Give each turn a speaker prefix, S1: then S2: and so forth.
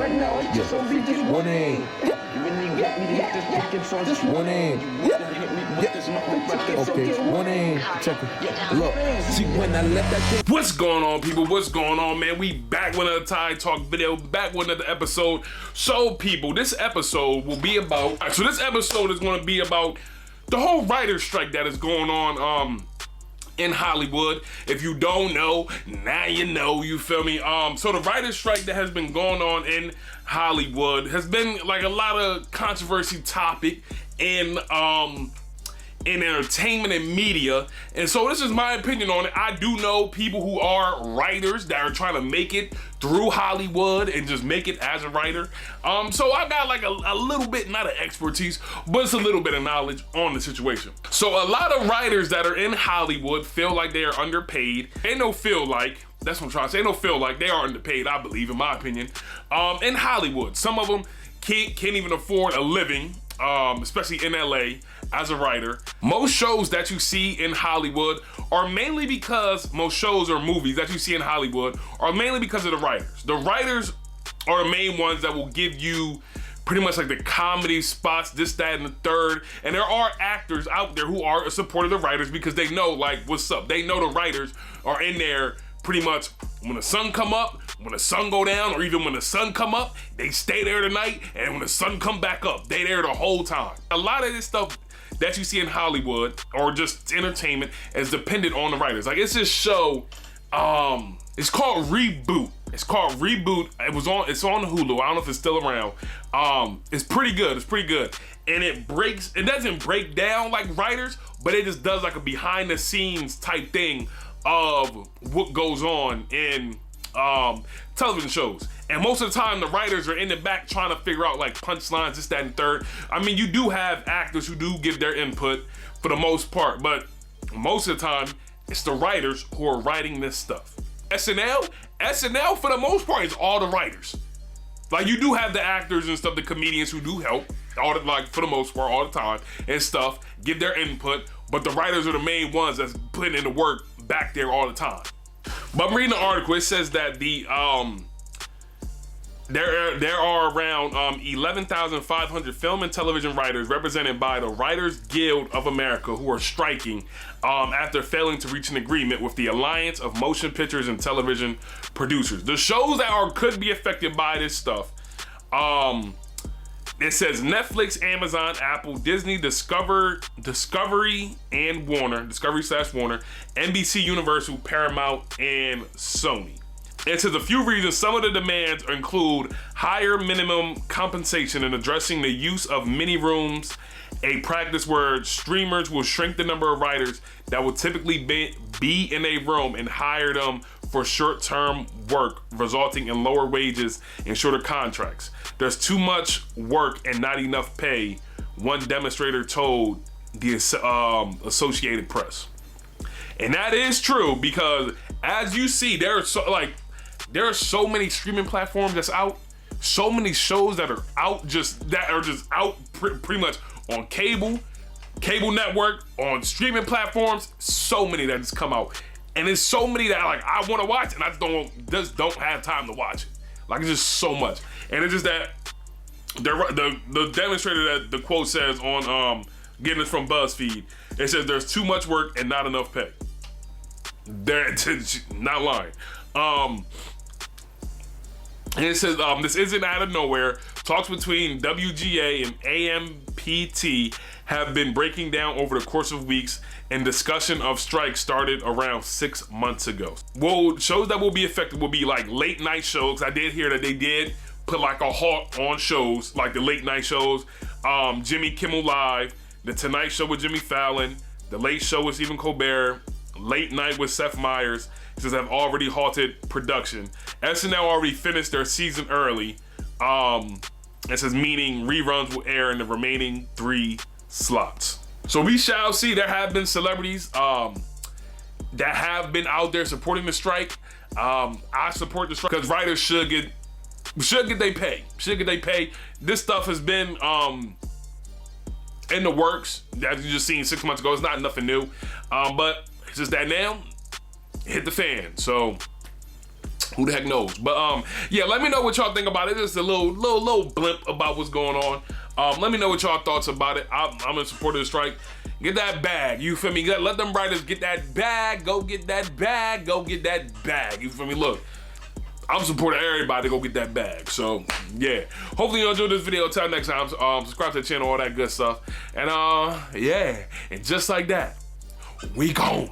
S1: Right now it's just only this one aim. When you get me to hit this picket song, just one aim. Okay, one aim. Check it. Look, see when I let that.
S2: What's going on, people? What's going on, man? We back with another Ty Talk video, back with another episode. So, people, this episode will be about. So this episode is going to be about the whole writer's strike that is going on. In Hollywood. If you don't know, now you know, you feel me? So the writer's strike that has been going on in Hollywood has been like a lot of controversy topic in entertainment and media. And so this is my opinion on it. I do know people who are writers that are trying to make it through Hollywood and just make it as a writer. So I got like a little bit, not an expertise, but it's a little bit of knowledge on the situation. So a lot of writers that are in Hollywood feel like they are underpaid. They don't feel like, that's what I'm trying to say, they don't feel like they are underpaid, I believe, in my opinion. In Hollywood, some of them can't even afford a living, especially in LA, as a writer. Most shows that you see in Hollywood are mainly because, most shows or movies that you see in Hollywood are mainly because of the writers. The writers are the main ones that will give you pretty much like the comedy spots, this, that, and the third. And there are actors out there who are a support of the writers because they know like what's up. They know the writers are in there pretty much when the sun come up, when the sun go down, or even when the sun come up, they stay there tonight, and when the sun come back up, they there the whole time. A lot of this stuff that you see in Hollywood or just entertainment is dependent on the writers. Like it's this show, it's called Reboot. It's called Reboot. It's on Hulu. I don't know if it's still around. It's pretty good. It's pretty good. And it doesn't break down like writers, but it just does like a behind the scenes type thing of what goes on in television shows. And most of the time the writers are in the back trying to figure out like punchlines, this, that, and third. I mean, you do have actors who do give their input for the most part, but most of the time it's the writers who are writing this stuff. SNL for the most part is all the writers. Like you do have the actors and stuff, the comedians who do help, like for the most part all the time and stuff, give their input, but the writers are the main ones that's putting in the work back there all the time. But I'm reading the article. It says that there are around 11,500 film and television writers represented by the Writers Guild of America who are striking after failing to reach an agreement with the Alliance of Motion Pictures and Television Producers. The shows that could be affected by this stuff. It says Netflix, Amazon, Apple, Disney, Discovery and Warner, Discovery/Warner, NBC Universal, Paramount, and Sony. It says a few reasons. Some of the demands include higher minimum compensation and addressing the use of mini rooms, a practice where streamers will shrink the number of writers that will typically be in a room and hire them for short-term work, resulting in lower wages and shorter contracts. There's too much work and not enough pay, one demonstrator told the Associated Press. And that is true because as you see, there are so many streaming platforms that's out, so many shows that are out pretty much on cable network, on streaming platforms, so many that just come out. And there's so many that like I want to watch and I just don't have time to watch it. Like it's just so much. And it's just that the demonstrator that the quote says on getting this from BuzzFeed, it says there's too much work and not enough pay. They're not lying. And it says this isn't out of nowhere. Talks between WGA and AMPT have been breaking down over the course of weeks, and discussion of strikes started around 6 months ago. Well, shows that will be affected will be like late night shows. I did hear that they did put like a halt on shows, like the late night shows, Jimmy Kimmel Live, The Tonight Show with Jimmy Fallon, The Late Show with Stephen Colbert, Late Night with Seth Meyers. It says have already halted production. SNL already finished their season early. It says meaning reruns will air in the remaining 3 slots. So we shall see. There have been celebrities that have been out there supporting the strike. I support the strike because writers should get their pay. Should get their pay. This stuff has been in the works, as you just seen 6 months ago. It's not nothing new, but it's just that now hit the fan. So Who the heck knows? But yeah, let me know what y'all think about it. Just a little blimp about what's going on. Let me know what y'all thoughts about it. I'm in support of the strike. Get that bag, you feel me? Let them writers get that bag. Go get that bag. Go get that bag. You feel me? Look, I'm supporting everybody to go get that bag. So yeah, hopefully you enjoyed this video. Till next time, subscribe to the channel, all that good stuff. And yeah, and just like that, we gone.